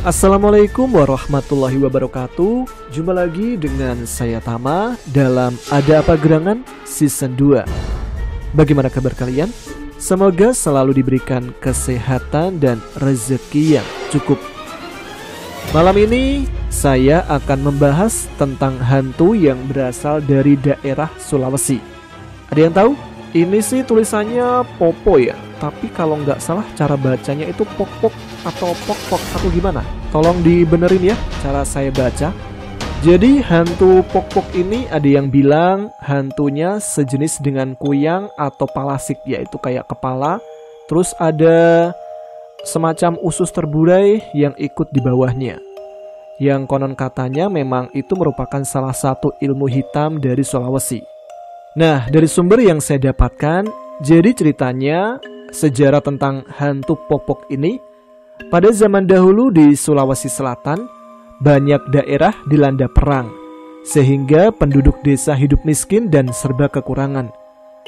Assalamualaikum warahmatullahi wabarakatuh. Jumpa lagi dengan saya Tama dalam Ada Apa Gerangan Season 2. Bagaimana kabar kalian? Semoga selalu diberikan kesehatan dan rezeki yang cukup. Malam ini saya akan membahas tentang hantu yang berasal dari daerah Sulawesi. Ada yang tahu? Ini sih tulisannya Popo ya, tapi kalau nggak salah cara bacanya itu Pok-Pok atau Pok-Pok atau gimana? Tolong dibenerin ya cara saya baca. Jadi hantu Pok-Pok ini ada yang bilang hantunya sejenis dengan kuyang atau palasik, yaitu kayak kepala. Terus ada semacam usus terburai yang ikut di bawahnya. Yang konon katanya memang itu merupakan salah satu ilmu hitam dari Sulawesi. Nah, dari sumber yang saya dapatkan, jadi ceritanya sejarah tentang hantu Pok-Pok ini, pada zaman dahulu di Sulawesi Selatan, banyak daerah dilanda perang, sehingga penduduk desa hidup miskin dan serba kekurangan.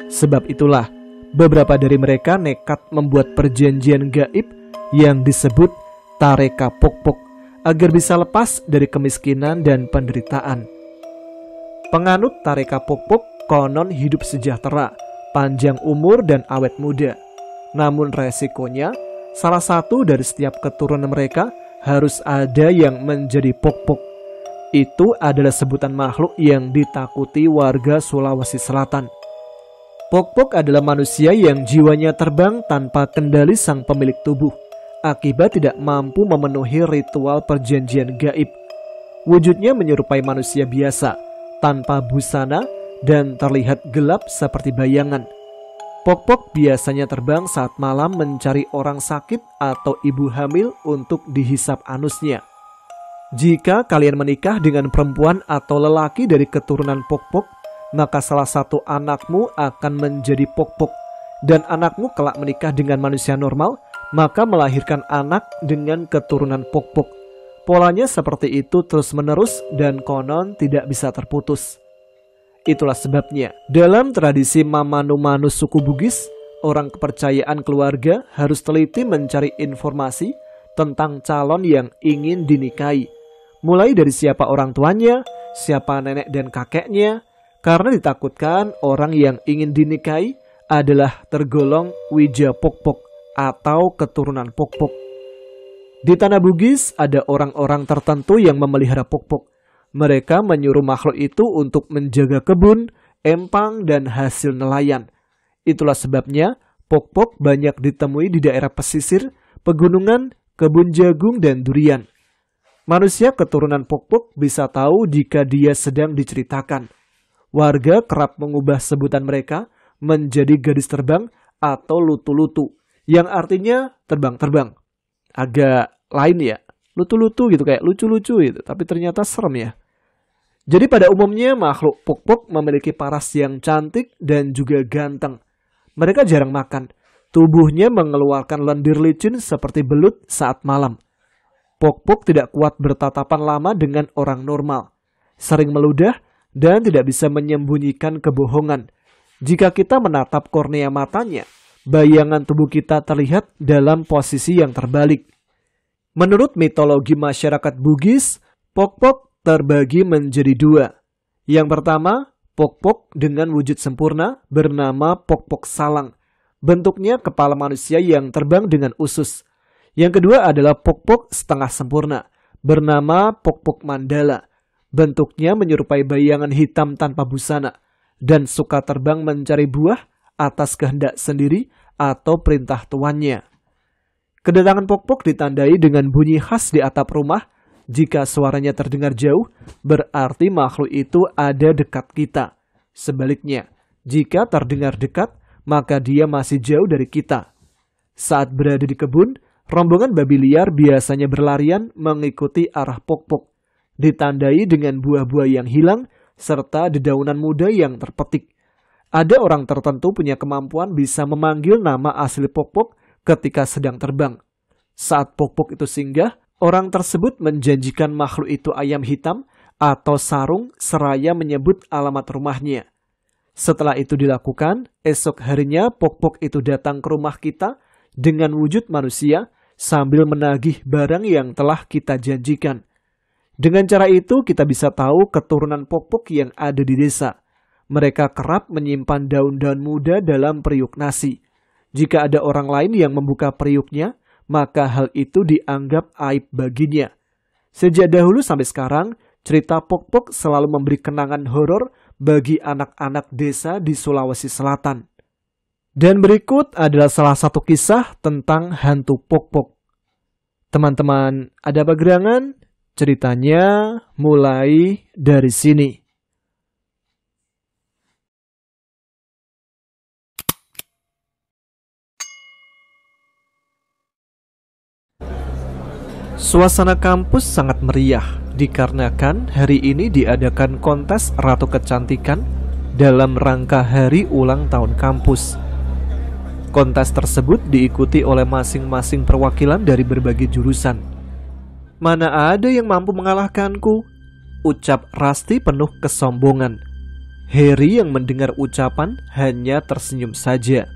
Sebab itulah, beberapa dari mereka nekat membuat perjanjian gaib yang disebut Tareka Pok-Pok, agar bisa lepas dari kemiskinan dan penderitaan. Penganut Tareka Pok-Pok konon hidup sejahtera, panjang umur dan awet muda. Namun resikonya, salah satu dari setiap keturunan mereka harus ada yang menjadi Pok-Pok. Itu adalah sebutan makhluk yang ditakuti warga Sulawesi Selatan. Pok-Pok adalah manusia yang jiwanya terbang tanpa kendali sang pemilik tubuh, akibat tidak mampu memenuhi ritual perjanjian gaib. Wujudnya menyerupai manusia biasa, tanpa busana, dan terlihat gelap seperti bayangan. Pok-Pok biasanya terbang saat malam mencari orang sakit atau ibu hamil untuk dihisap anusnya. Jika kalian menikah dengan perempuan atau lelaki dari keturunan Pok-Pok, maka salah satu anakmu akan menjadi Pok-Pok. Dan anakmu kelak menikah dengan manusia normal, maka melahirkan anak dengan keturunan Pok-Pok. Polanya seperti itu terus-menerus dan konon tidak bisa terputus. Itulah sebabnya, dalam tradisi Mamanu-Manu suku Bugis, orang kepercayaan keluarga harus teliti mencari informasi tentang calon yang ingin dinikahi. Mulai dari siapa orang tuanya, siapa nenek dan kakeknya, karena ditakutkan orang yang ingin dinikahi adalah tergolong Wija Pok-Pok atau keturunan Pok-Pok. Di tanah Bugis ada orang-orang tertentu yang memelihara Pok-Pok. Mereka menyuruh makhluk itu untuk menjaga kebun, empang, dan hasil nelayan. Itulah sebabnya Pok-Pok banyak ditemui di daerah pesisir, pegunungan, kebun jagung, dan durian. Manusia keturunan Pok-Pok bisa tahu jika dia sedang diceritakan. Warga kerap mengubah sebutan mereka menjadi gadis terbang atau lutu-lutu, yang artinya terbang-terbang. Agak lain ya, lutu-lutu gitu, kayak lucu-lucu gitu, tapi ternyata serem ya. Jadi pada umumnya makhluk Pok-Pok memiliki paras yang cantik dan juga ganteng. Mereka jarang makan. Tubuhnya mengeluarkan lendir licin seperti belut saat malam. Pok-Pok tidak kuat bertatapan lama dengan orang normal. Sering meludah dan tidak bisa menyembunyikan kebohongan. Jika kita menatap kornea matanya, bayangan tubuh kita terlihat dalam posisi yang terbalik. Menurut mitologi masyarakat Bugis, Pok-Pok terbagi menjadi dua. Yang pertama, Pok-Pok dengan wujud sempurna bernama Pok-Pok Salang. Bentuknya kepala manusia yang terbang dengan usus. Yang kedua adalah Pok-Pok setengah sempurna bernama Pok-Pok Mandala. Bentuknya menyerupai bayangan hitam tanpa busana dan suka terbang mencari buah atas kehendak sendiri atau perintah tuannya. Kedatangan Pok-Pok ditandai dengan bunyi khas di atap rumah. Jika suaranya terdengar jauh, berarti makhluk itu ada dekat kita. Sebaliknya, jika terdengar dekat, maka dia masih jauh dari kita. Saat berada di kebun, rombongan babi liar biasanya berlarian mengikuti arah Pok-Pok, ditandai dengan buah-buah yang hilang, serta dedaunan muda yang terpetik. Ada orang tertentu punya kemampuan bisa memanggil nama asli Pok-Pok ketika sedang terbang. Saat Pok-Pok itu singgah, orang tersebut menjanjikan makhluk itu ayam hitam atau sarung seraya menyebut alamat rumahnya. Setelah itu dilakukan, esok harinya Pok-Pok itu datang ke rumah kita dengan wujud manusia sambil menagih barang yang telah kita janjikan. Dengan cara itu kita bisa tahu keturunan Pok-Pok yang ada di desa. Mereka kerap menyimpan daun-daun muda dalam periuk nasi. Jika ada orang lain yang membuka periuknya, maka hal itu dianggap aib baginya. Sejak dahulu sampai sekarang, cerita Pok-Pok selalu memberi kenangan horor bagi anak-anak desa di Sulawesi Selatan. Dan berikut adalah salah satu kisah tentang hantu Pok-Pok. Teman-teman, ada apa gerangan? Ceritanya mulai dari sini. Suasana kampus sangat meriah dikarenakan hari ini diadakan kontes Ratu Kecantikan dalam rangka hari ulang tahun kampus. Kontes tersebut diikuti oleh masing-masing perwakilan dari berbagai jurusan. "Mana ada yang mampu mengalahkanku?" ucap Rasti penuh kesombongan. Harry yang mendengar ucapan hanya tersenyum saja.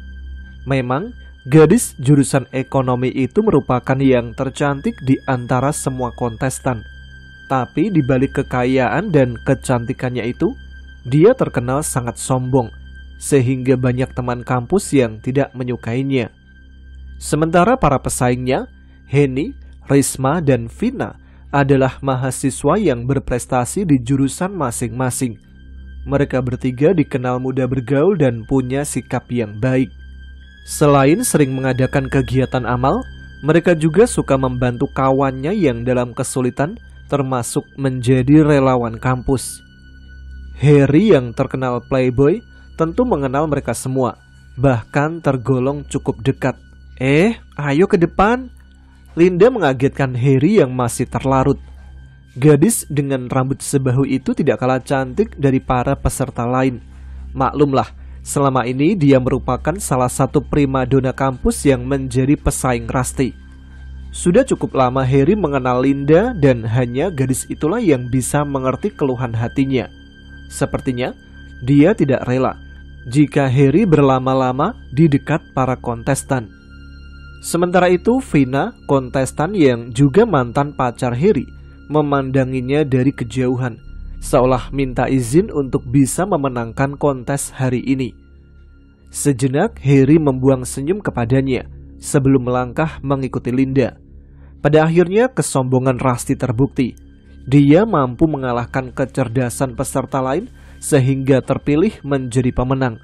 Memang, gadis jurusan ekonomi itu merupakan yang tercantik di antara semua kontestan. Tapi di balik kekayaan dan kecantikannya itu, dia terkenal sangat sombong, sehingga banyak teman kampus yang tidak menyukainya. Sementara para pesaingnya, Henny, Risma, dan Vina adalah mahasiswa yang berprestasi di jurusan masing-masing. Mereka bertiga dikenal mudah bergaul dan punya sikap yang baik. Selain sering mengadakan kegiatan amal, mereka juga suka membantu kawannya yang dalam kesulitan, termasuk menjadi relawan kampus. Harry yang terkenal playboy tentu mengenal mereka semua, bahkan tergolong cukup dekat. Ayo ke depan!" Linda mengagetkan Harry yang masih terlarut. Gadis dengan rambut sebahu itu tidak kalah cantik dari para peserta lain. Maklumlah, selama ini dia merupakan salah satu primadona kampus yang menjadi pesaing Rasti. Sudah cukup lama Harry mengenal Linda dan hanya gadis itulah yang bisa mengerti keluhan hatinya. Sepertinya dia tidak rela jika Harry berlama-lama di dekat para kontestan. Sementara itu, Vina, kontestan yang juga mantan pacar Harry, memandanginya dari kejauhan, seolah minta izin untuk bisa memenangkan kontes hari ini. Sejenak Harry membuang senyum kepadanya sebelum melangkah mengikuti Linda. Pada akhirnya kesombongan Rasti terbukti. Dia mampu mengalahkan kecerdasan peserta lain sehingga terpilih menjadi pemenang.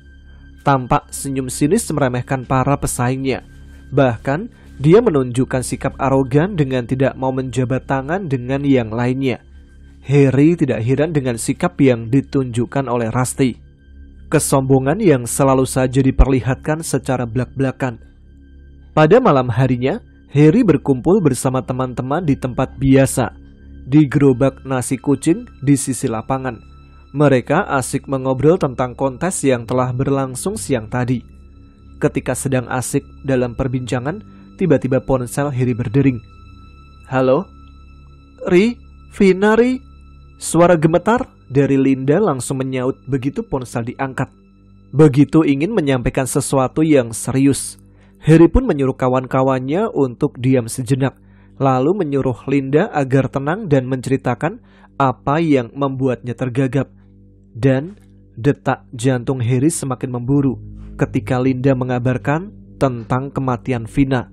Tampak senyum sinis meremehkan para pesaingnya. Bahkan dia menunjukkan sikap arogan dengan tidak mau menjabat tangan dengan yang lainnya. Harry tidak heran dengan sikap yang ditunjukkan oleh Rasti. Kesombongan yang selalu saja diperlihatkan secara blak-blakan. Pada malam harinya, Harry berkumpul bersama teman-teman di tempat biasa, di gerobak nasi kucing di sisi lapangan. Mereka asik mengobrol tentang kontes yang telah berlangsung siang tadi. Ketika sedang asik dalam perbincangan, tiba-tiba ponsel Harry berdering. "Halo? Ri? Vina, Ri?" Suara gemetar dari Linda langsung menyaut begitu ponsel diangkat. Begitu ingin menyampaikan sesuatu yang serius, Harry pun menyuruh kawan-kawannya untuk diam sejenak, lalu menyuruh Linda agar tenang dan menceritakan apa yang membuatnya tergagap. Dan detak jantung Harry semakin memburu ketika Linda mengabarkan tentang kematian Vina.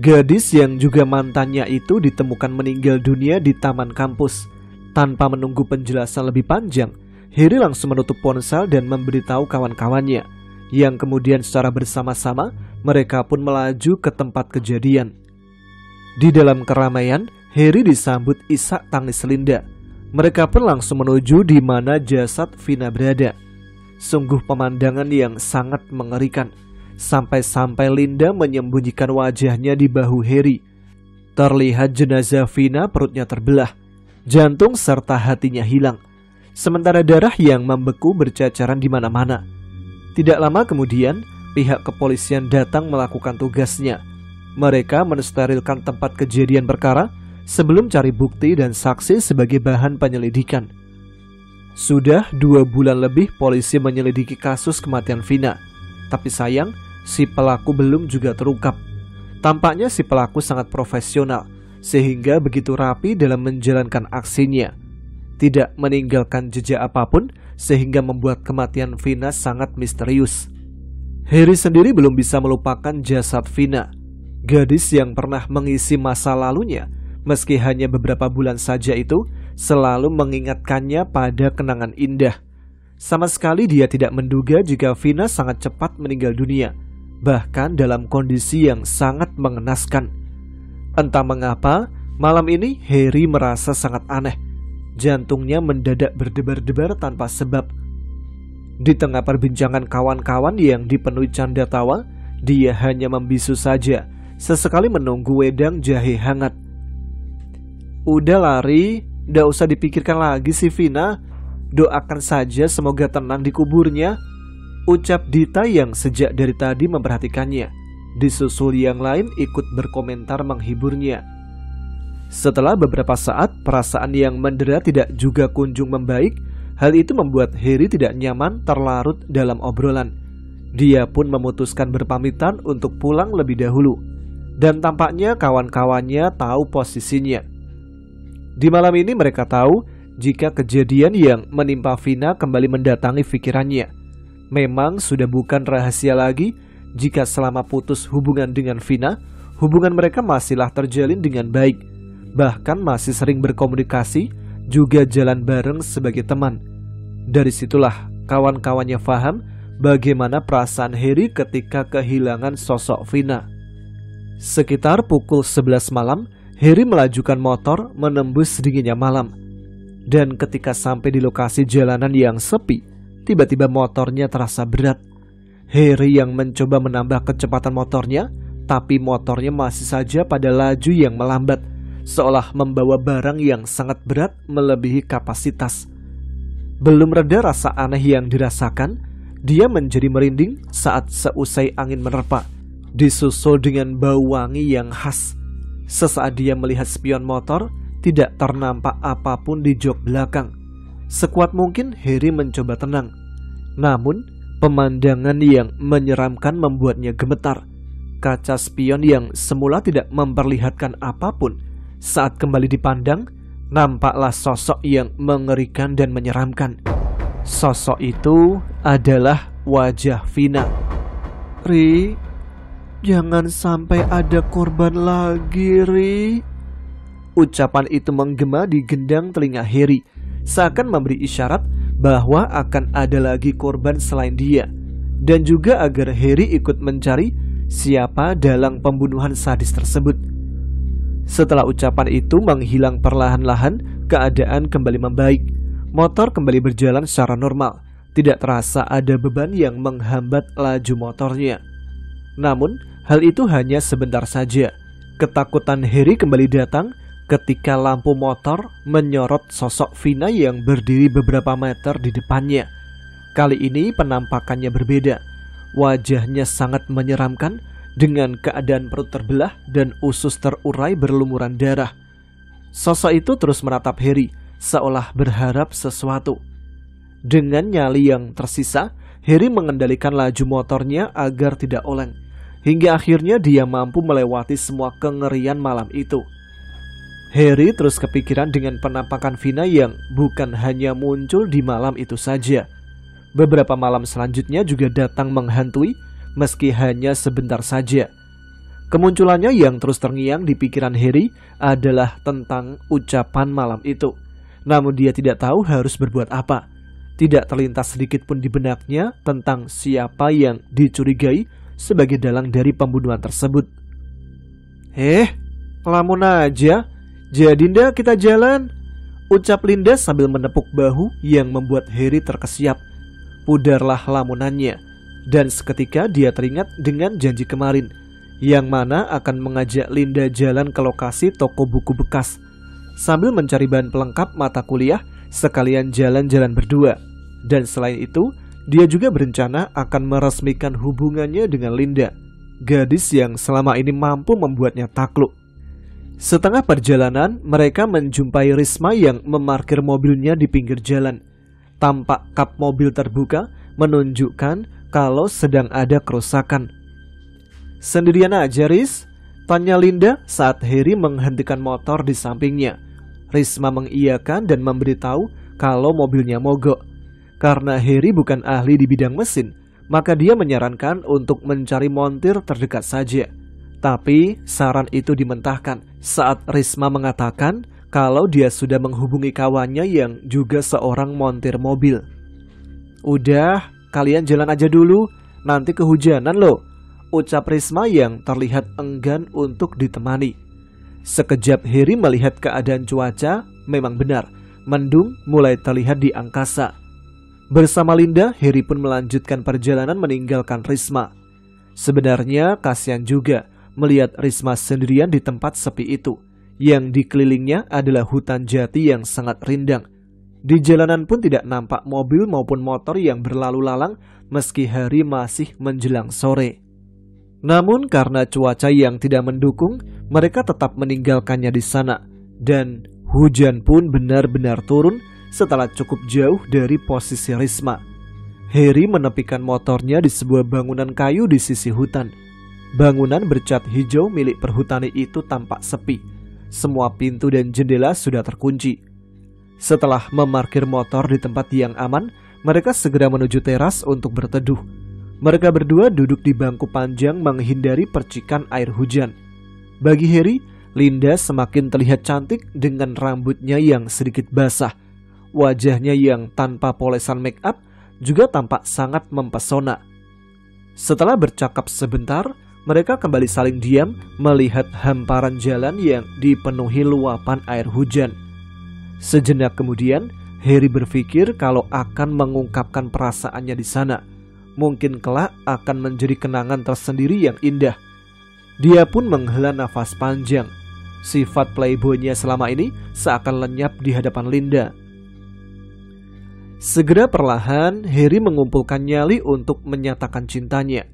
Gadis yang juga mantannya itu ditemukan meninggal dunia di taman kampus. Tanpa menunggu penjelasan lebih panjang, Harry langsung menutup ponsel dan memberitahu kawan-kawannya, yang kemudian secara bersama-sama mereka pun melaju ke tempat kejadian. Di dalam keramaian, Harry disambut isak tangis Linda. Mereka pun langsung menuju di mana jasad Vina berada. Sungguh pemandangan yang sangat mengerikan. Sampai-sampai Linda menyembunyikan wajahnya di bahu Harry. Terlihat jenazah Vina perutnya terbelah, jantung serta hatinya hilang. Sementara darah yang membeku bercacaran di mana-mana. Tidak lama kemudian, pihak kepolisian datang melakukan tugasnya. Mereka mensterilkan tempat kejadian perkara sebelum cari bukti dan saksi sebagai bahan penyelidikan. Sudah 2 bulan lebih polisi menyelidiki kasus kematian Vina. Tapi sayang, si pelaku belum juga terungkap. Tampaknya si pelaku sangat profesional, sehingga begitu rapi dalam menjalankan aksinya. Tidak meninggalkan jejak apapun, sehingga membuat kematian Vina sangat misterius. Harry sendiri belum bisa melupakan jasad Vina, gadis yang pernah mengisi masa lalunya, meski hanya beberapa bulan saja itu, selalu mengingatkannya pada kenangan indah. Sama sekali dia tidak menduga jika Vina sangat cepat meninggal dunia, bahkan dalam kondisi yang sangat mengenaskan. Entah mengapa, malam ini Harry merasa sangat aneh. Jantungnya mendadak berdebar-debar tanpa sebab. Di tengah perbincangan kawan-kawan yang dipenuhi canda tawa, dia hanya membisu saja, sesekali menunggu wedang jahe hangat. Udah lari, nggak usah dipikirkan lagi si Vina. Doakan saja semoga tenang di kuburnya, ucap Dita yang sejak dari tadi memperhatikannya. Disusul yang lain ikut berkomentar menghiburnya. Setelah beberapa saat, perasaan yang mendera tidak juga kunjung membaik. Hal itu membuat Harry tidak nyaman terlarut dalam obrolan. Dia pun memutuskan berpamitan untuk pulang lebih dahulu. Dan tampaknya kawan-kawannya tahu posisinya. Di malam ini mereka tahu jika kejadian yang menimpa Vina kembali mendatangi pikirannya. Memang sudah bukan rahasia lagi jika selama putus hubungan dengan Vina, hubungan mereka masihlah terjalin dengan baik. Bahkan masih sering berkomunikasi, juga jalan bareng sebagai teman. Dari situlah kawan-kawannya paham bagaimana perasaan Harry ketika kehilangan sosok Vina. Sekitar pukul 11 malam, Harry melajukan motor menembus dinginnya malam. Dan ketika sampai di lokasi jalanan yang sepi, tiba-tiba motornya terasa berat. Harry yang mencoba menambah kecepatan motornya, tapi motornya masih saja pada laju yang melambat, seolah membawa barang yang sangat berat melebihi kapasitas. Belum reda rasa aneh yang dirasakan, dia menjadi merinding saat seusai angin menerpa, disusul dengan bau wangi yang khas. Sesaat dia melihat spion motor, tidak ternampak apapun di jok belakang. Sekuat mungkin Harry mencoba tenang. Namun, pemandangan yang menyeramkan membuatnya gemetar. Kaca spion yang semula tidak memperlihatkan apapun, saat kembali dipandang, nampaklah sosok yang mengerikan dan menyeramkan. Sosok itu adalah wajah Vina. Ri, jangan sampai ada korban lagi, Ri. Ucapan itu menggema di gendang telinga Harry, seakan memberi isyarat bahwa akan ada lagi korban selain dia, dan juga agar Harry ikut mencari siapa dalang pembunuhan sadis tersebut. Setelah ucapan itu menghilang perlahan-lahan, keadaan kembali membaik. Motor kembali berjalan secara normal. Tidak terasa ada beban yang menghambat laju motornya. Namun, hal itu hanya sebentar saja. Ketakutan Harry kembali datang ketika lampu motor menyorot sosok Vina yang berdiri beberapa meter di depannya. Kali ini penampakannya berbeda. Wajahnya sangat menyeramkan, dengan keadaan perut terbelah dan usus terurai berlumuran darah. Sosok itu terus menatap Harry, seolah berharap sesuatu. Dengan nyali yang tersisa, Harry mengendalikan laju motornya agar tidak oleng. Hingga akhirnya dia mampu melewati semua kengerian malam itu. Harry terus kepikiran dengan penampakan Vina yang bukan hanya muncul di malam itu saja. Beberapa malam selanjutnya juga datang menghantui, meski hanya sebentar saja. Kemunculannya yang terus terngiang di pikiran Harry adalah tentang ucapan malam itu. Namun dia tidak tahu harus berbuat apa. Tidak terlintas sedikit pun di benaknya tentang siapa yang dicurigai sebagai dalang dari pembunuhan tersebut. Lamun aja, jadi ndak kita jalan? Ucap Linda sambil menepuk bahu yang membuat Harry terkesiap. Pudarlah lamunannya. Dan seketika dia teringat dengan janji kemarin, yang mana akan mengajak Linda jalan ke lokasi toko buku bekas, sambil mencari bahan pelengkap mata kuliah, sekalian jalan-jalan berdua. Dan selain itu, dia juga berencana akan meresmikan hubungannya dengan Linda, gadis yang selama ini mampu membuatnya takluk. Setengah perjalanan, mereka menjumpai Risma yang memarkir mobilnya di pinggir jalan. Tampak kap mobil terbuka, menunjukkan kalau sedang ada kerusakan. Sendirian aja, Riz? Tanya Linda saat Harry menghentikan motor di sampingnya. Risma mengiyakan dan memberitahu kalau mobilnya mogok. Karena Harry bukan ahli di bidang mesin, maka dia menyarankan untuk mencari montir terdekat saja. Tapi saran itu dimentahkan saat Risma mengatakan kalau dia sudah menghubungi kawannya yang juga seorang montir mobil. "Udah, kalian jalan aja dulu, nanti kehujanan loh," ucap Risma yang terlihat enggan untuk ditemani. Sekejap Harry melihat keadaan cuaca, memang benar, mendung mulai terlihat di angkasa. Bersama Linda, Harry pun melanjutkan perjalanan meninggalkan Risma. Sebenarnya kasihan juga melihat Risma sendirian di tempat sepi itu, yang dikelilingnya adalah hutan jati yang sangat rindang. Di jalanan pun tidak nampak mobil maupun motor yang berlalu lalang meski hari masih menjelang sore. Namun karena cuaca yang tidak mendukung, mereka tetap meninggalkannya di sana. Dan hujan pun benar-benar turun setelah cukup jauh dari posisi Risma. Harry menepikan motornya di sebuah bangunan kayu di sisi hutan. Bangunan bercat hijau milik perhutani itu tampak sepi. Semua pintu dan jendela sudah terkunci. Setelah memarkir motor di tempat yang aman, mereka segera menuju teras untuk berteduh. Mereka berdua duduk di bangku panjang menghindari percikan air hujan. Bagi Harry, Linda semakin terlihat cantik dengan rambutnya yang sedikit basah. Wajahnya yang tanpa polesan make up juga tampak sangat mempesona. Setelah bercakap sebentar, mereka kembali saling diam melihat hamparan jalan yang dipenuhi luapan air hujan. Sejenak kemudian, Harry berpikir kalau akan mengungkapkan perasaannya di sana. Mungkin kelak akan menjadi kenangan tersendiri yang indah. Dia pun menghela nafas panjang. Sifat playboynya selama ini seakan lenyap di hadapan Linda. Segera perlahan, Harry mengumpulkan nyali untuk menyatakan cintanya.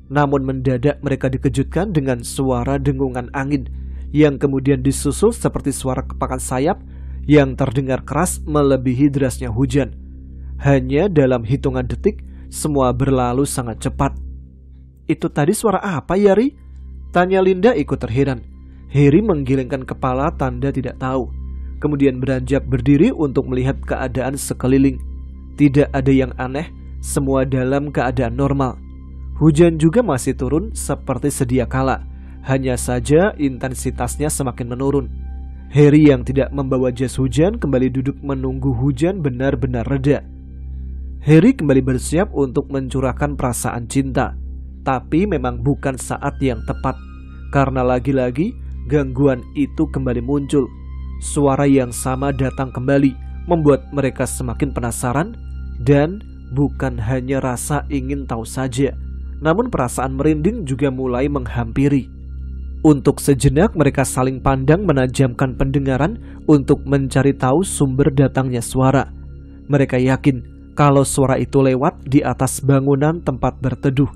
Namun mendadak mereka dikejutkan dengan suara dengungan angin yang kemudian disusul seperti suara kepakan sayap yang terdengar keras melebihi derasnya hujan. Hanya dalam hitungan detik, semua berlalu sangat cepat. "Itu tadi suara apa ya, Ri?" tanya Linda ikut terheran. Harry menggelengkan kepala tanda tidak tahu. Kemudian beranjak berdiri untuk melihat keadaan sekeliling. Tidak ada yang aneh, semua dalam keadaan normal. Hujan juga masih turun seperti sedia kala. Hanya saja intensitasnya semakin menurun. Harry yang tidak membawa jas hujan kembali duduk menunggu hujan benar-benar reda. Harry kembali bersiap untuk mencurahkan perasaan cinta. Tapi memang bukan saat yang tepat. Karena lagi-lagi gangguan itu kembali muncul. Suara yang sama datang kembali, membuat mereka semakin penasaran. Dan bukan hanya rasa ingin tahu saja, namun perasaan merinding juga mulai menghampiri. Untuk sejenak mereka saling pandang menajamkan pendengaran untuk mencari tahu sumber datangnya suara. Mereka yakin kalau suara itu lewat di atas bangunan tempat berteduh,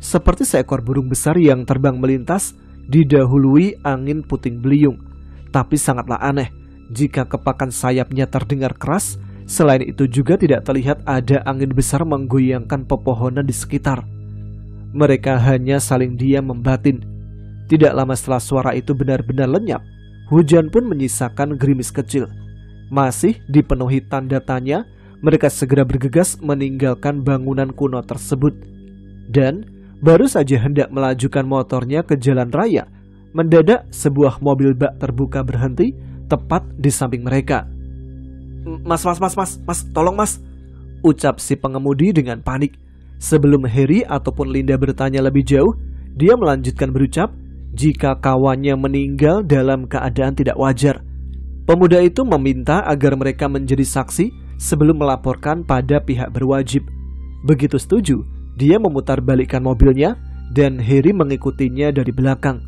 seperti seekor burung besar yang terbang melintas didahului angin puting beliung. Tapi sangatlah aneh, jika kepakan sayapnya terdengar keras, selain itu juga tidak terlihat ada angin besar menggoyangkan pepohonan di sekitar. Mereka hanya saling diam membatin. Tidak lama setelah suara itu benar-benar lenyap, hujan pun menyisakan gerimis kecil. Masih dipenuhi tanda tanya, mereka segera bergegas meninggalkan bangunan kuno tersebut. Dan baru saja hendak melajukan motornya ke jalan raya, mendadak sebuah mobil bak terbuka berhenti tepat di samping mereka. Mas, tolong mas," ucap si pengemudi dengan panik. Sebelum Harry ataupun Linda bertanya lebih jauh, dia melanjutkan berucap jika kawannya meninggal dalam keadaan tidak wajar. Pemuda itu meminta agar mereka menjadi saksi sebelum melaporkan pada pihak berwajib. Begitu setuju, dia memutarbalikkan mobilnya dan Harry mengikutinya dari belakang.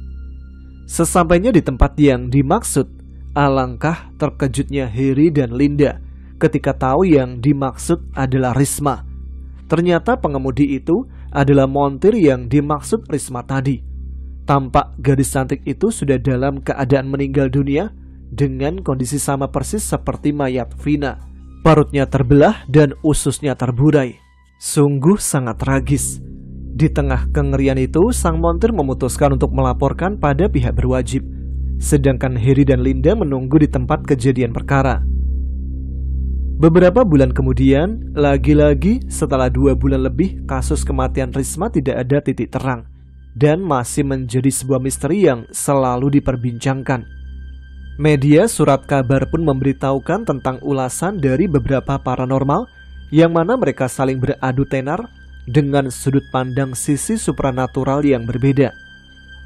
Sesampainya di tempat yang dimaksud, alangkah terkejutnya Harry dan Linda ketika tahu yang dimaksud adalah Risma. Ternyata pengemudi itu adalah montir yang dimaksud Risma tadi. Tampak gadis cantik itu sudah dalam keadaan meninggal dunia dengan kondisi sama persis seperti mayat Vina. Perutnya terbelah dan ususnya terburai. Sungguh sangat tragis. Di tengah kengerian itu, sang montir memutuskan untuk melaporkan pada pihak berwajib, sedangkan Harry dan Linda menunggu di tempat kejadian perkara. Beberapa bulan kemudian, lagi-lagi setelah 2 bulan lebih, kasus kematian Risma tidak ada titik terang dan masih menjadi sebuah misteri yang selalu diperbincangkan. Media surat kabar pun memberitahukan tentang ulasan dari beberapa paranormal yang mana mereka saling beradu tenar dengan sudut pandang sisi supranatural yang berbeda.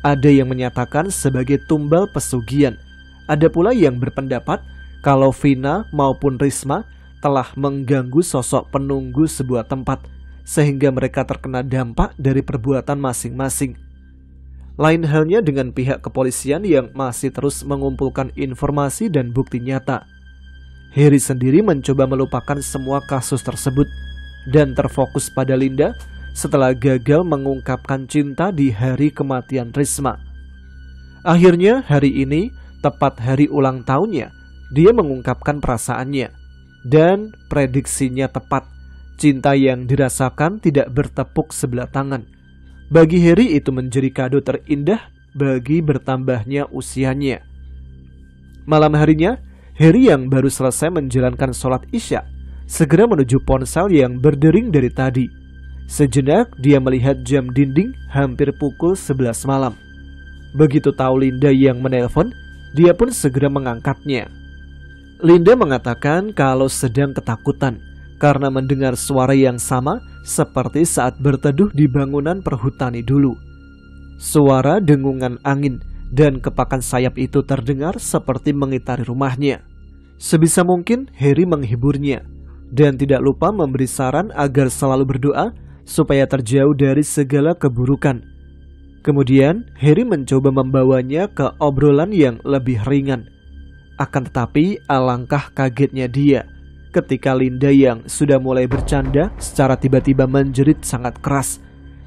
Ada yang menyatakan sebagai tumbal pesugihan. Ada pula yang berpendapat kalau Vina maupun Risma telah mengganggu sosok penunggu sebuah tempat sehingga mereka terkena dampak dari perbuatan masing-masing. Lain halnya dengan pihak kepolisian yang masih terus mengumpulkan informasi dan bukti nyata. Harry sendiri mencoba melupakan semua kasus tersebut dan terfokus pada Linda setelah gagal mengungkapkan cinta di hari kematian Risma. Akhirnya hari ini, tepat hari ulang tahunnya, dia mengungkapkan perasaannya. Dan prediksinya tepat, cinta yang dirasakan tidak bertepuk sebelah tangan. Bagi Harry itu menjadi kado terindah bagi bertambahnya usianya. Malam harinya, Harry yang baru selesai menjalankan sholat isya segera menuju ponsel yang berdering dari tadi. Sejenak dia melihat jam dinding hampir pukul 11 malam. Begitu tahu Linda yang menelpon, dia pun segera mengangkatnya. Linda mengatakan kalau sedang ketakutan karena mendengar suara yang sama seperti saat berteduh di bangunan perhutani dulu. Suara dengungan angin dan kepakan sayap itu terdengar seperti mengitari rumahnya. Sebisa mungkin Harry menghiburnya dan tidak lupa memberi saran agar selalu berdoa supaya terjauh dari segala keburukan. Kemudian Harry mencoba membawanya ke obrolan yang lebih ringan. Akan tetapi alangkah kagetnya dia ketika Linda yang sudah mulai bercanda secara tiba-tiba menjerit sangat keras.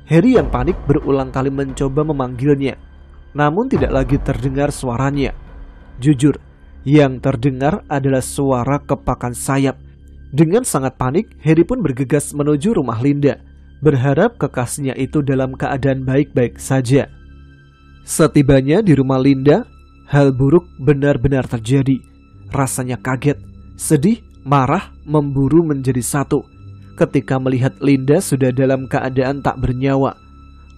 Harry yang panik berulang kali mencoba memanggilnya, namun tidak lagi terdengar suaranya. Jujur, yang terdengar adalah suara kepakan sayap. Dengan sangat panik, Harry pun bergegas menuju rumah Linda, berharap kekasihnya itu dalam keadaan baik-baik saja. Setibanya di rumah Linda, hal buruk benar-benar terjadi. Rasanya kaget, sedih, marah, memburu menjadi satu ketika melihat Linda sudah dalam keadaan tak bernyawa.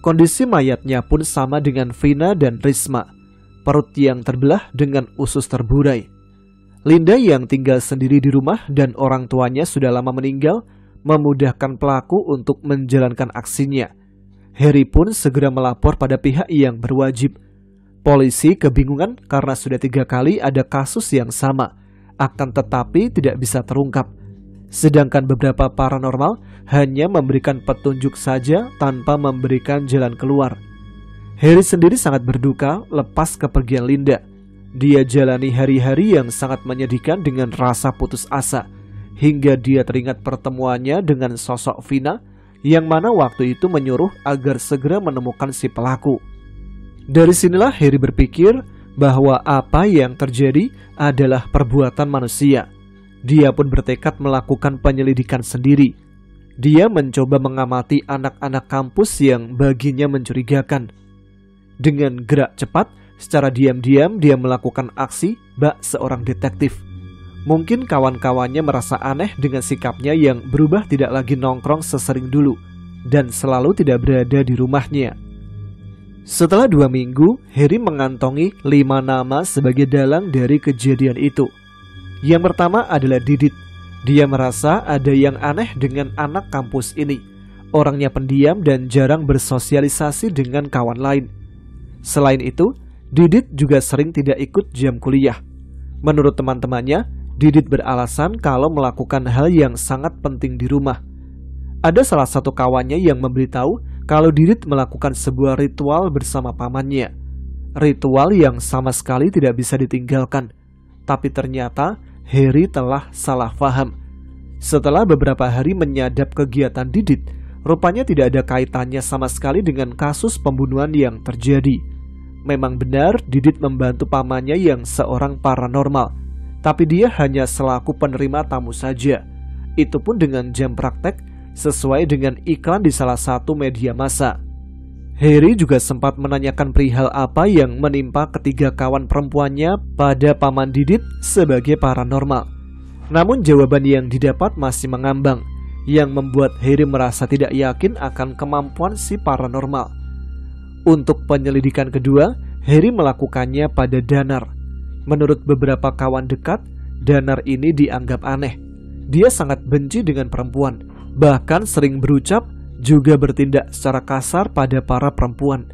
Kondisi mayatnya pun sama dengan Vina dan Risma, perut yang terbelah dengan usus terburai. Linda yang tinggal sendiri di rumah dan orang tuanya sudah lama meninggal memudahkan pelaku untuk menjalankan aksinya. Harry pun segera melapor pada pihak yang berwajib. Polisi kebingungan karena sudah 3 kali ada kasus yang sama, akan tetapi tidak bisa terungkap. Sedangkan beberapa paranormal hanya memberikan petunjuk saja tanpa memberikan jalan keluar. Harry sendiri sangat berduka lepas kepergian Linda. Dia jalani hari-hari yang sangat menyedihkan dengan rasa putus asa, hingga dia teringat pertemuannya dengan sosok Vina yang mana waktu itu menyuruh agar segera menemukan si pelaku. Dari sinilah Harry berpikir bahwa apa yang terjadi adalah perbuatan manusia. Dia pun bertekad melakukan penyelidikan sendiri. Dia mencoba mengamati anak-anak kampus yang baginya mencurigakan. Dengan gerak cepat, secara diam-diam dia melakukan aksi bak seorang detektif. Mungkin kawan-kawannya merasa aneh dengan sikapnya yang berubah, tidak lagi nongkrong sesering dulu dan selalu tidak berada di rumahnya. Setelah 2 minggu, Harry mengantongi 5 nama sebagai dalang dari kejadian itu. Yang pertama adalah Didit. Dia merasa ada yang aneh dengan anak kampus ini. Orangnya pendiam dan jarang bersosialisasi dengan kawan lain. Selain itu, Didit juga sering tidak ikut jam kuliah. Menurut teman-temannya, Didit beralasan kalau melakukan hal yang sangat penting di rumah. Ada salah satu kawannya yang memberitahu kalau Didit melakukan sebuah ritual bersama pamannya. Ritual yang sama sekali tidak bisa ditinggalkan. Tapi ternyata Harry telah salah paham. Setelah beberapa hari menyadap kegiatan Didit, rupanya tidak ada kaitannya sama sekali dengan kasus pembunuhan yang terjadi. Memang benar Didit membantu pamannya yang seorang paranormal, tapi dia hanya selaku penerima tamu saja. Itu pun dengan jam praktek sesuai dengan iklan di salah satu media massa. Harry juga sempat menanyakan perihal apa yang menimpa ketiga kawan perempuannya pada Paman Didit sebagai paranormal. Namun jawaban yang didapat masih mengambang, yang membuat Harry merasa tidak yakin akan kemampuan si paranormal. Untuk penyelidikan kedua, Harry melakukannya pada Danar. Menurut beberapa kawan dekat, Danar ini dianggap aneh. Dia sangat benci dengan perempuan, bahkan sering berucap juga bertindak secara kasar pada para perempuan.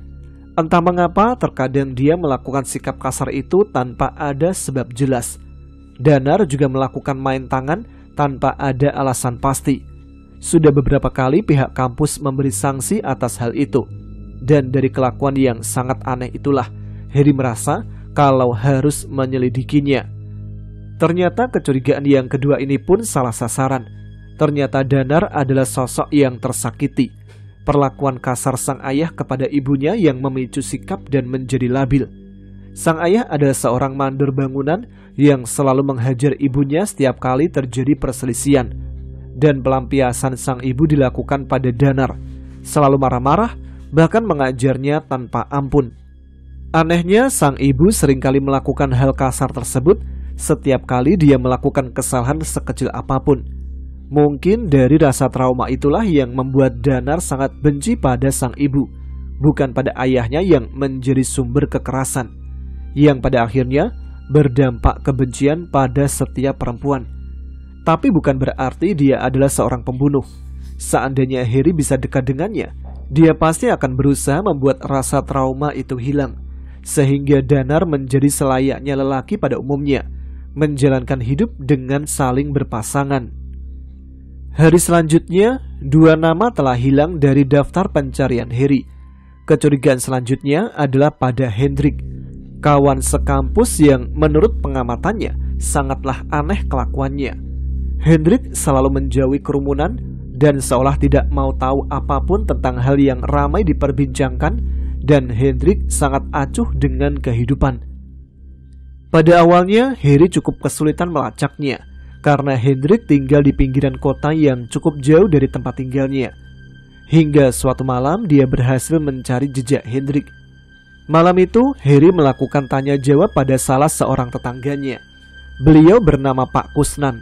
Entah mengapa terkadang dia melakukan sikap kasar itu tanpa ada sebab jelas. Danar juga melakukan main tangan tanpa ada alasan pasti. Sudah beberapa kali pihak kampus memberi sanksi atas hal itu. Dan dari kelakuan yang sangat aneh itulah, Harry merasa kalau harus menyelidikinya. Ternyata kecurigaan yang kedua ini pun salah sasaran. Ternyata Danar adalah sosok yang tersakiti. Perlakuan kasar sang ayah kepada ibunya yang memicu sikap dan menjadi labil. Sang ayah adalah seorang mandor bangunan yang selalu menghajar ibunya setiap kali terjadi perselisihan. Dan pelampiasan sang ibu dilakukan pada Danar. Selalu marah-marah, bahkan mengajarnya tanpa ampun. Anehnya, sang ibu seringkali melakukan hal kasar tersebut setiap kali dia melakukan kesalahan sekecil apapun. Mungkin dari rasa trauma itulah yang membuat Danar sangat benci pada sang ibu, bukan pada ayahnya yang menjadi sumber kekerasan, yang pada akhirnya berdampak kebencian pada setiap perempuan. Tapi bukan berarti dia adalah seorang pembunuh. Seandainya Harry bisa dekat dengannya, dia pasti akan berusaha membuat rasa trauma itu hilang, sehingga Danar menjadi selayaknya lelaki pada umumnya, menjalankan hidup dengan saling berpasangan. Hari selanjutnya, 2 nama telah hilang dari daftar pencarian Harry. Kecurigaan selanjutnya adalah pada Hendrik, kawan sekampus yang menurut pengamatannya sangatlah aneh kelakuannya. Hendrik selalu menjauhi kerumunan dan seolah tidak mau tahu apapun tentang hal yang ramai diperbincangkan, dan Hendrik sangat acuh dengan kehidupan. Pada awalnya, Harry cukup kesulitan melacaknya, karena Hendrik tinggal di pinggiran kota yang cukup jauh dari tempat tinggalnya. Hingga suatu malam dia berhasil mencari jejak Hendrik. Malam itu, Harry melakukan tanya jawab pada salah seorang tetangganya. Beliau bernama Pak Kusnan.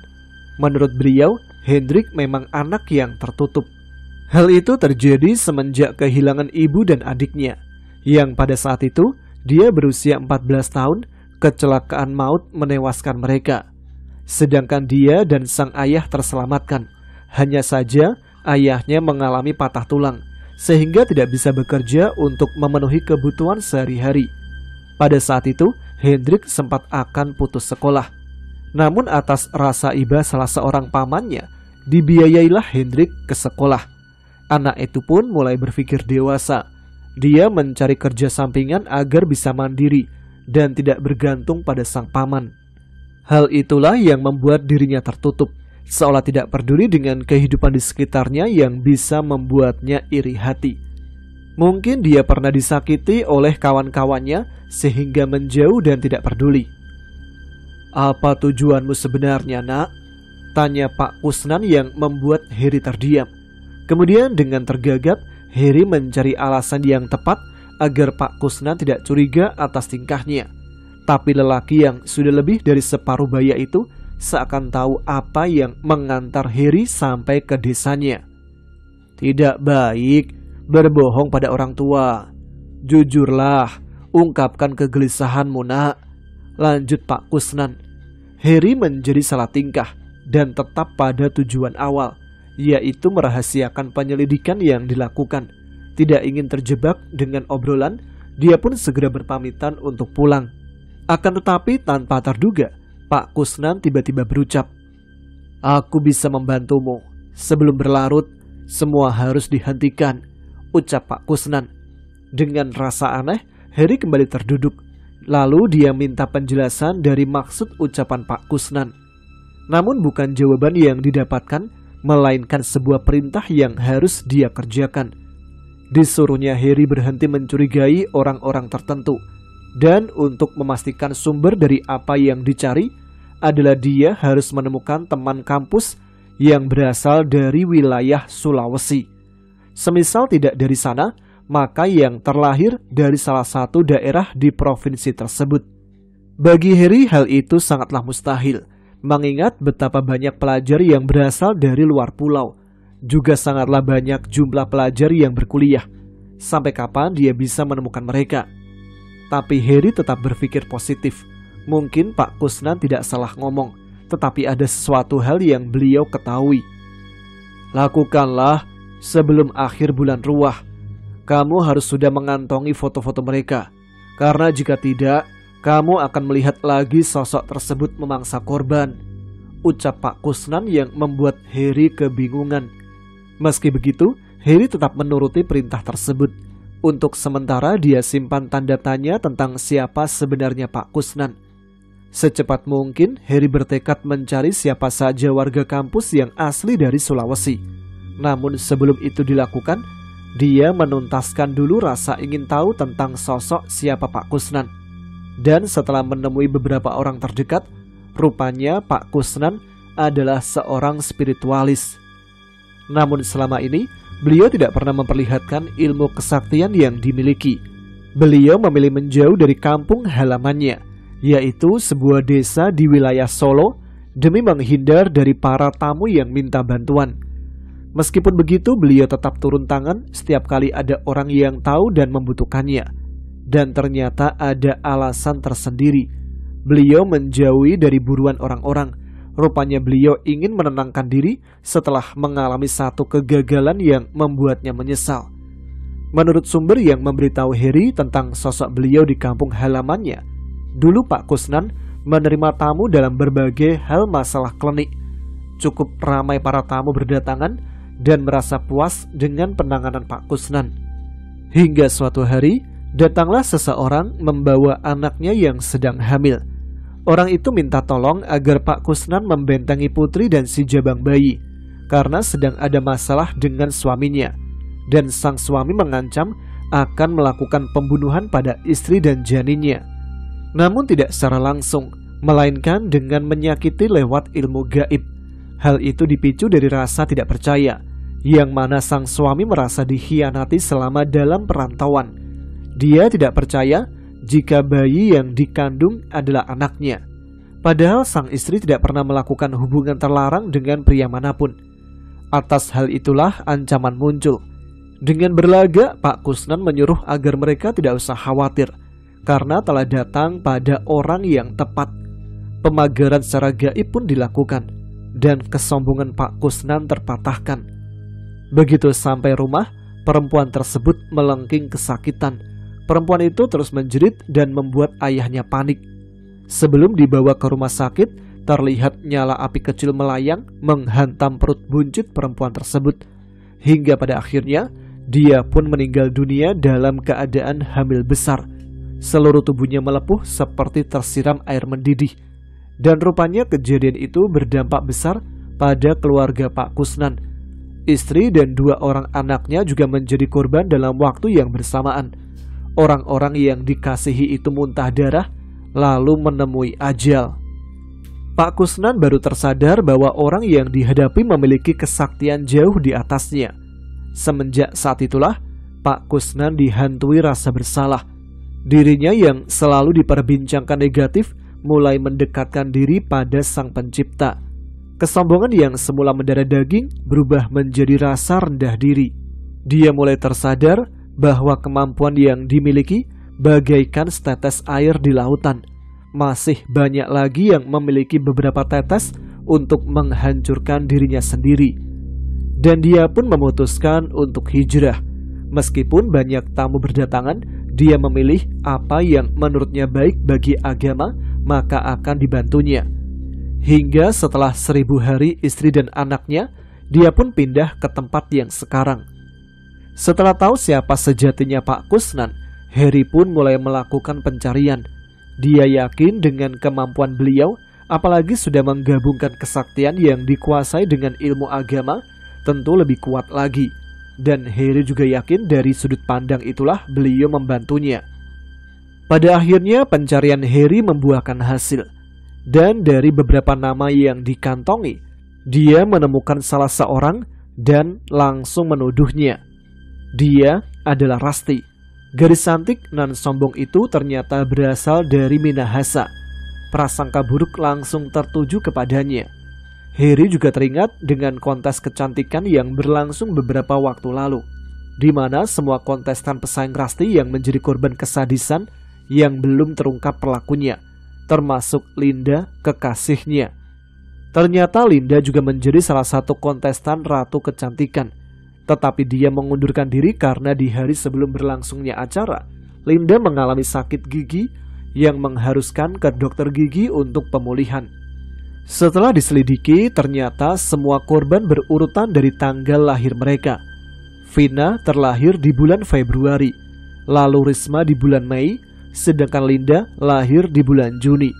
Menurut beliau, Hendrik memang anak yang tertutup. Hal itu terjadi semenjak kehilangan ibu dan adiknya, yang pada saat itu dia berusia 14 tahun, kecelakaan maut menewaskan mereka. Sedangkan dia dan sang ayah terselamatkan. Hanya saja ayahnya mengalami patah tulang, sehingga tidak bisa bekerja untuk memenuhi kebutuhan sehari-hari. Pada saat itu, Hendrik sempat akan putus sekolah. Namun atas rasa iba salah seorang pamannya, dibiayailah Hendrik ke sekolah. Anak itu pun mulai berpikir dewasa. Dia mencari kerja sampingan agar bisa mandiri dan tidak bergantung pada sang paman. Hal itulah yang membuat dirinya tertutup, seolah tidak peduli dengan kehidupan di sekitarnya yang bisa membuatnya iri hati. Mungkin dia pernah disakiti oleh kawan-kawannya sehingga menjauh dan tidak peduli. "Apa tujuanmu sebenarnya, nak?" tanya Pak Kusnan yang membuat Harry terdiam. Kemudian dengan tergagap, Harry mencari alasan yang tepat agar Pak Kusnan tidak curiga atas tingkahnya. Tapi lelaki yang sudah lebih dari separuh baya itu seakan tahu apa yang mengantar Harry sampai ke desanya. "Tidak baik berbohong pada orang tua. Jujurlah, ungkapkan kegelisahanmu, nak," lanjut Pak Kusnan. Harry menjadi salah tingkah dan tetap pada tujuan awal, yaitu merahasiakan penyelidikan yang dilakukan. Tidak ingin terjebak dengan obrolan, dia pun segera berpamitan untuk pulang. Akan tetapi tanpa terduga, Pak Kusnan tiba-tiba berucap, "Aku bisa membantumu. Sebelum berlarut, semua harus dihentikan," ucap Pak Kusnan. Dengan rasa aneh, Harry kembali terduduk. Lalu dia minta penjelasan dari maksud ucapan Pak Kusnan. Namun bukan jawaban yang didapatkan, melainkan sebuah perintah yang harus dia kerjakan. Disuruhnya Harry berhenti mencurigai orang-orang tertentu. Dan untuk memastikan sumber dari apa yang dicari adalah dia harus menemukan teman kampus yang berasal dari wilayah Sulawesi. Semisal tidak dari sana, maka yang terlahir dari salah satu daerah di provinsi tersebut. Bagi Harry hal itu sangatlah mustahil, mengingat betapa banyak pelajar yang berasal dari luar pulau. Juga sangatlah banyak jumlah pelajar yang berkuliah. Sampai kapan dia bisa menemukan mereka? Tapi Harry tetap berpikir positif. Mungkin Pak Kusnan tidak salah ngomong, tetapi ada sesuatu hal yang beliau ketahui. Lakukanlah sebelum akhir bulan Ruwah. Kamu harus sudah mengantongi foto-foto mereka. Karena jika tidak, kamu akan melihat lagi sosok tersebut memangsa korban. Ucap Pak Kusnan yang membuat Harry kebingungan. Meski begitu, Harry tetap menuruti perintah tersebut. Untuk sementara dia simpan tanda tanya tentang siapa sebenarnya Pak Kusnan. Secepat mungkin Harry bertekad mencari siapa saja warga kampus yang asli dari Sulawesi. Namun sebelum itu dilakukan, dia menuntaskan dulu rasa ingin tahu tentang sosok siapa Pak Kusnan. Dan setelah menemui beberapa orang terdekat, rupanya Pak Kusnan adalah seorang spiritualis. Namun selama ini, beliau tidak pernah memperlihatkan ilmu kesaktian yang dimiliki. Beliau memilih menjauh dari kampung halamannya, yaitu sebuah desa di wilayah Solo, demi menghindar dari para tamu yang minta bantuan. Meskipun begitu, beliau tetap turun tangan setiap kali ada orang yang tahu dan membutuhkannya. Dan ternyata ada alasan tersendiri. Beliau menjauhi dari buruan orang-orang. Rupanya beliau ingin menenangkan diri setelah mengalami satu kegagalan yang membuatnya menyesal. Menurut sumber yang memberitahu Harry tentang sosok beliau di kampung halamannya, dulu Pak Kusnan menerima tamu dalam berbagai hal masalah klinik. Cukup ramai para tamu berdatangan dan merasa puas dengan penanganan Pak Kusnan. Hingga suatu hari, datanglah seseorang membawa anaknya yang sedang hamil. Orang itu minta tolong agar Pak Kusnan membentengi putri dan si jabang bayi, karena sedang ada masalah dengan suaminya. Dan sang suami mengancam akan melakukan pembunuhan pada istri dan janinnya. Namun tidak secara langsung, melainkan dengan menyakiti lewat ilmu gaib. Hal itu dipicu dari rasa tidak percaya, yang mana sang suami merasa dikhianati selama dalam perantauan. Dia tidak percaya jika bayi yang dikandung adalah anaknya. Padahal sang istri tidak pernah melakukan hubungan terlarang dengan pria manapun. Atas hal itulah ancaman muncul. Dengan berlagak, Pak Kusnan menyuruh agar mereka tidak usah khawatir, karena telah datang pada orang yang tepat. Pemagaran secara gaib pun dilakukan, dan kesombongan Pak Kusnan terpatahkan. Begitu sampai rumah, perempuan tersebut melengking kesakitan. Perempuan itu terus menjerit dan membuat ayahnya panik. Sebelum dibawa ke rumah sakit, terlihat nyala api kecil melayang menghantam perut buncit perempuan tersebut. Hingga pada akhirnya, dia pun meninggal dunia dalam keadaan hamil besar. Seluruh tubuhnya melepuh seperti tersiram air mendidih. Dan rupanya kejadian itu berdampak besar pada keluarga Pak Kusnan. Istri dan 2 orang anaknya juga menjadi korban dalam waktu yang bersamaan. Orang-orang yang dikasihi itu muntah darah, lalu menemui ajal. Pak Kusnan baru tersadar bahwa orang yang dihadapi memiliki kesaktian jauh di atasnya. Semenjak saat itulah, Pak Kusnan dihantui rasa bersalah. Dirinya yang selalu diperbincangkan negatif mulai mendekatkan diri pada Sang Pencipta. Kesombongan yang semula mendarah daging berubah menjadi rasa rendah diri. Dia mulai tersadar bahwa kemampuan yang dimiliki bagaikan setetes air di lautan. Masih banyak lagi yang memiliki beberapa tetes untuk menghancurkan dirinya sendiri. Dan dia pun memutuskan untuk hijrah. Meskipun banyak tamu berdatangan, dia memilih apa yang menurutnya baik bagi agama, maka akan dibantunya. Hingga setelah 1000 hari istri dan anaknya, dia pun pindah ke tempat yang sekarang. Setelah tahu siapa sejatinya Pak Kusnan, Harry pun mulai melakukan pencarian. Dia yakin dengan kemampuan beliau, apalagi sudah menggabungkan kesaktian yang dikuasai dengan ilmu agama, tentu lebih kuat lagi. Dan Harry juga yakin dari sudut pandang itulah beliau membantunya. Pada akhirnya pencarian Harry membuahkan hasil. Dan dari beberapa nama yang dikantongi, Dia menemukan salah seorang dan langsung menuduhnya. Dia adalah Rasti. Gadis cantik nan sombong itu ternyata berasal dari Minahasa. Prasangka buruk langsung tertuju kepadanya. Heri juga teringat dengan kontes kecantikan yang berlangsung beberapa waktu lalu, di mana semua kontestan pesaing Rasti yang menjadi korban kesadisan yang belum terungkap pelakunya, termasuk Linda, kekasihnya. Ternyata Linda juga menjadi salah satu kontestan ratu kecantikan. Tetapi dia mengundurkan diri karena di hari sebelum berlangsungnya acara, Linda mengalami sakit gigi yang mengharuskan ke dokter gigi untuk pemulihan. Setelah diselidiki, ternyata semua korban berurutan dari tanggal lahir mereka. Vina terlahir di bulan Februari, lalu Risma di bulan Mei, sedangkan Linda lahir di bulan Juni.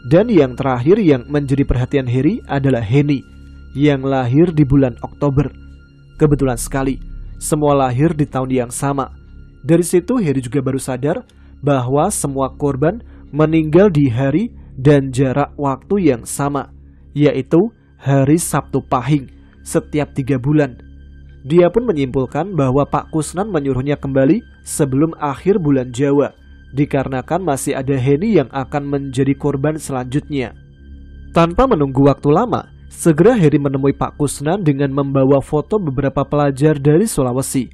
Dan yang terakhir yang menjadi perhatian Heri adalah Henny, yang lahir di bulan Oktober. Kebetulan sekali, semua lahir di tahun yang sama. Dari situ Heri juga baru sadar bahwa semua korban meninggal di hari dan jarak waktu yang sama, yaitu hari Sabtu Pahing setiap 3 bulan. Dia pun menyimpulkan bahwa Pak Kusnan menyuruhnya kembali sebelum akhir bulan Jawa, dikarenakan masih ada Henny yang akan menjadi korban selanjutnya. Tanpa menunggu waktu lama, segera Heri menemui Pak Kusnan dengan membawa foto beberapa pelajar dari Sulawesi.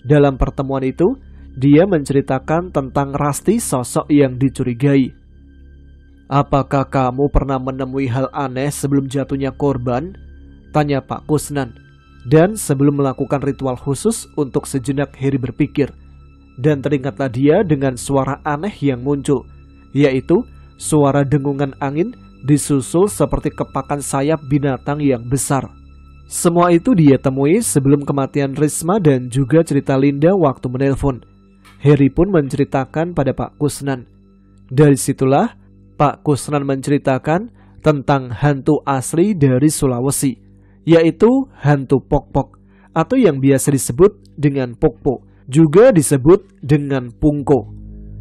Dalam pertemuan itu, dia menceritakan tentang Rasti, sosok yang dicurigai. "Apakah kamu pernah menemui hal aneh sebelum jatuhnya korban?" tanya Pak Kusnan. Dan sebelum melakukan ritual khusus untuk sejenak Heri berpikir. Dan teringatlah dia dengan suara aneh yang muncul, yaitu suara dengungan angin disusul seperti kepakan sayap binatang yang besar. Semua itu dia temui sebelum kematian Risma dan juga cerita Linda waktu menelpon. Heri pun menceritakan pada Pak Kusnan. Dari situlah Pak Kusnan menceritakan tentang hantu asli dari Sulawesi, yaitu hantu Pokpok, atau yang biasa disebut dengan Pokpo, juga disebut dengan Pungko.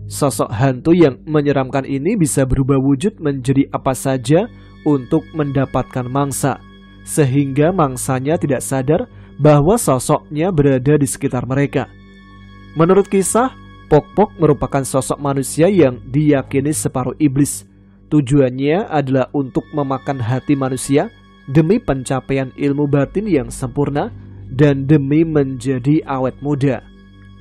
Sosok hantu yang menyeramkan ini bisa berubah wujud menjadi apa saja untuk mendapatkan mangsa, sehingga mangsanya tidak sadar bahwa sosoknya berada di sekitar mereka. Menurut kisah, Pokpok merupakan sosok manusia yang diyakini separuh iblis. Tujuannya adalah untuk memakan hati manusia demi pencapaian ilmu batin yang sempurna dan demi menjadi awet muda.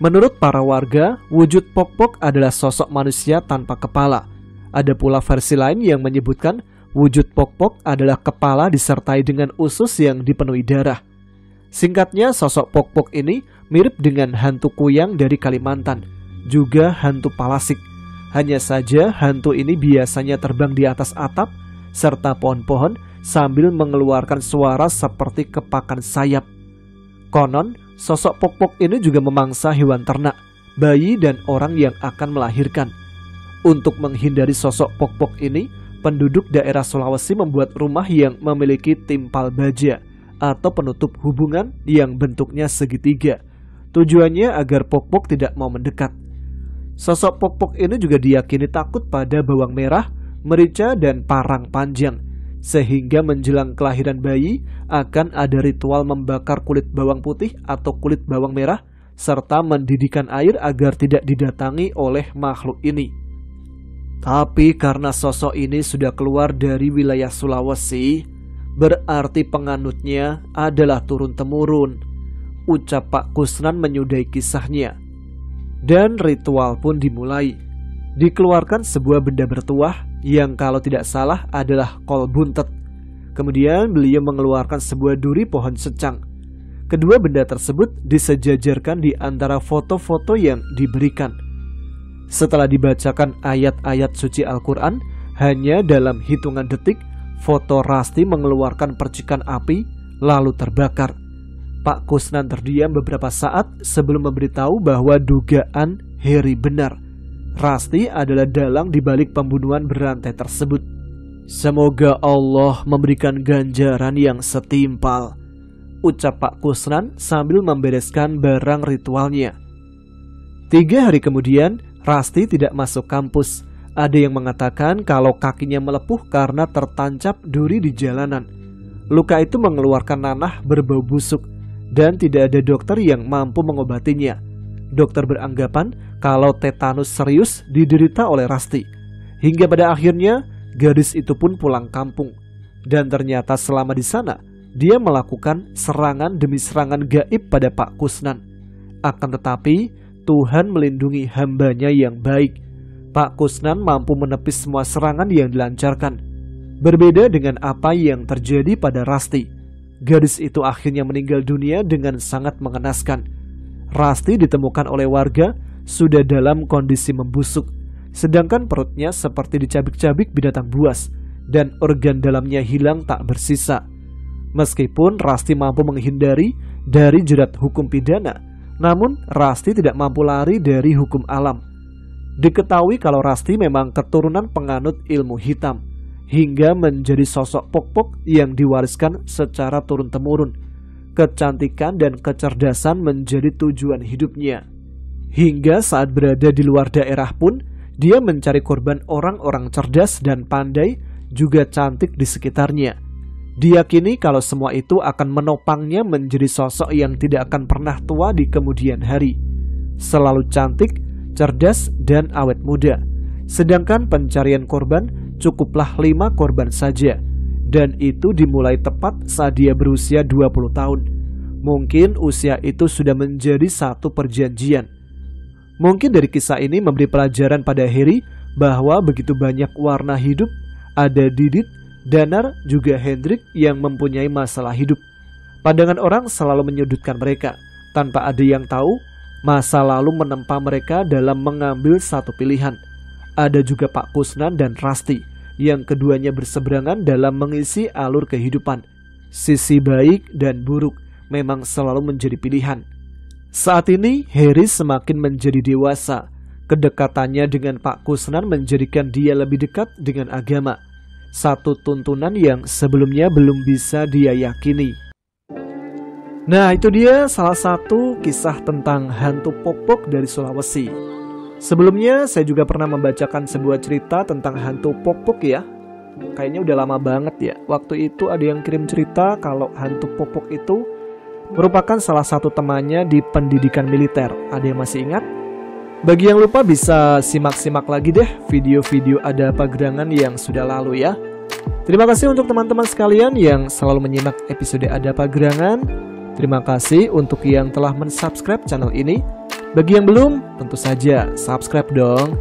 Menurut para warga, wujud Pokpok adalah sosok manusia tanpa kepala. Ada pula versi lain yang menyebutkan wujud Pokpok adalah kepala disertai dengan usus yang dipenuhi darah. Singkatnya, sosok Pokpok ini mirip dengan hantu Kuyang dari Kalimantan, juga hantu Palasik. Hanya saja hantu ini biasanya terbang di atas atap serta pohon-pohon sambil mengeluarkan suara seperti kepakan sayap. Konon, sosok Pokpok ini juga memangsa hewan ternak, bayi dan orang yang akan melahirkan. Untuk menghindari sosok Pokpok ini, penduduk daerah Sulawesi membuat rumah yang memiliki timpal baja atau penutup hubungan yang bentuknya segitiga. Tujuannya agar Pokpok tidak mau mendekat. Sosok Pokpok ini juga diyakini takut pada bawang merah, merica, dan parang panjang. Sehingga menjelang kelahiran bayi akan ada ritual membakar kulit bawang putih atau kulit bawang merah, serta mendidihkan air agar tidak didatangi oleh makhluk ini. Tapi karena sosok ini sudah keluar dari wilayah Sulawesi, berarti penganutnya adalah turun-temurun, ucap Pak Kusnan menyudahi kisahnya. Dan ritual pun dimulai. Dikeluarkan sebuah benda bertuah yang kalau tidak salah adalah kol buntet. Kemudian beliau mengeluarkan sebuah duri pohon secang. Kedua benda tersebut disejajarkan di antara foto-foto yang diberikan. Setelah dibacakan ayat-ayat suci Al-Quran, hanya dalam hitungan detik foto Rasti mengeluarkan percikan api lalu terbakar. Pak Kusnan terdiam beberapa saat sebelum memberitahu bahwa dugaan Heri benar. Rasti adalah dalang dibalik pembunuhan berantai tersebut. Semoga Allah memberikan ganjaran yang setimpal, ucap Pak Kusnan sambil membereskan barang ritualnya. 3 hari kemudian, Rasti tidak masuk kampus. Ada yang mengatakan kalau kakinya melepuh karena tertancap duri di jalanan. Luka itu mengeluarkan nanah berbau busuk dan tidak ada dokter yang mampu mengobatinya. Dokter beranggapan kalau tetanus serius diderita oleh Rasti. Hingga pada akhirnya gadis itu pun pulang kampung. Dan ternyata selama di sana dia melakukan serangan demi serangan gaib pada Pak Kusnan. Akan tetapi Tuhan melindungi hambanya yang baik. Pak Kusnan mampu menepis semua serangan yang dilancarkan. Berbeda dengan apa yang terjadi pada Rasti. Gadis itu akhirnya meninggal dunia dengan sangat mengenaskan. Rasti ditemukan oleh warga sudah dalam kondisi membusuk, sedangkan perutnya seperti dicabik-cabik binatang buas dan organ dalamnya hilang tak bersisa. Meskipun Rasti mampu menghindari dari jerat hukum pidana, namun Rasti tidak mampu lari dari hukum alam. Diketahui kalau Rasti memang keturunan penganut ilmu hitam, hingga menjadi sosok pok-pok yang diwariskan secara turun-temurun. Kecantikan dan kecerdasan menjadi tujuan hidupnya. Hingga saat berada di luar daerah pun, dia mencari korban orang-orang cerdas dan pandai, juga cantik di sekitarnya. Diyakini kalau semua itu akan menopangnya menjadi sosok yang tidak akan pernah tua di kemudian hari. Selalu cantik, cerdas, dan awet muda. Sedangkan pencarian korban cukuplah 5 korban saja, dan itu dimulai tepat saat dia berusia 20 tahun. Mungkin usia itu sudah menjadi satu perjanjian. Mungkin dari kisah ini memberi pelajaran pada Harry bahwa begitu banyak warna hidup. Ada Didit, Danar, juga Hendrik yang mempunyai masalah hidup. Pandangan orang selalu menyudutkan mereka. Tanpa ada yang tahu, masa lalu menempa mereka dalam mengambil satu pilihan. Ada juga Pak Kusnan dan Rasti, yang keduanya berseberangan dalam mengisi alur kehidupan. Sisi baik dan buruk memang selalu menjadi pilihan. Saat ini Harry semakin menjadi dewasa. Kedekatannya dengan Pak Kusnan menjadikan dia lebih dekat dengan agama. Satu tuntunan yang sebelumnya belum bisa dia yakini. Nah, itu dia salah satu kisah tentang hantu pok-pok dari Sulawesi. Sebelumnya saya juga pernah membacakan sebuah cerita tentang hantu pok-pok ya. Kayaknya udah lama banget ya. Waktu itu ada yang kirim cerita kalau hantu pok-pok itu merupakan salah satu temannya di pendidikan militer. Ada yang masih ingat? Bagi yang lupa bisa simak-simak lagi deh video-video Ada Apa Gerangan yang sudah lalu ya. Terima kasih untuk teman-teman sekalian yang selalu menyimak episode Ada Apa Gerangan. Terima kasih untuk yang telah mensubscribe channel ini. Bagi yang belum, tentu saja subscribe dong.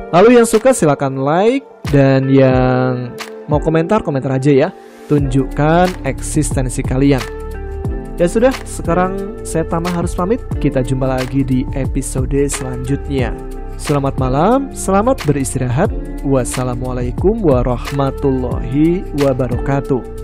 Lalu yang suka silakan like, dan yang mau komentar aja ya. Tunjukkan eksistensi kalian. Ya sudah, sekarang saya Tama harus pamit. Kita jumpa lagi di episode selanjutnya. Selamat malam, selamat beristirahat. Wassalamualaikum warahmatullahi wabarakatuh.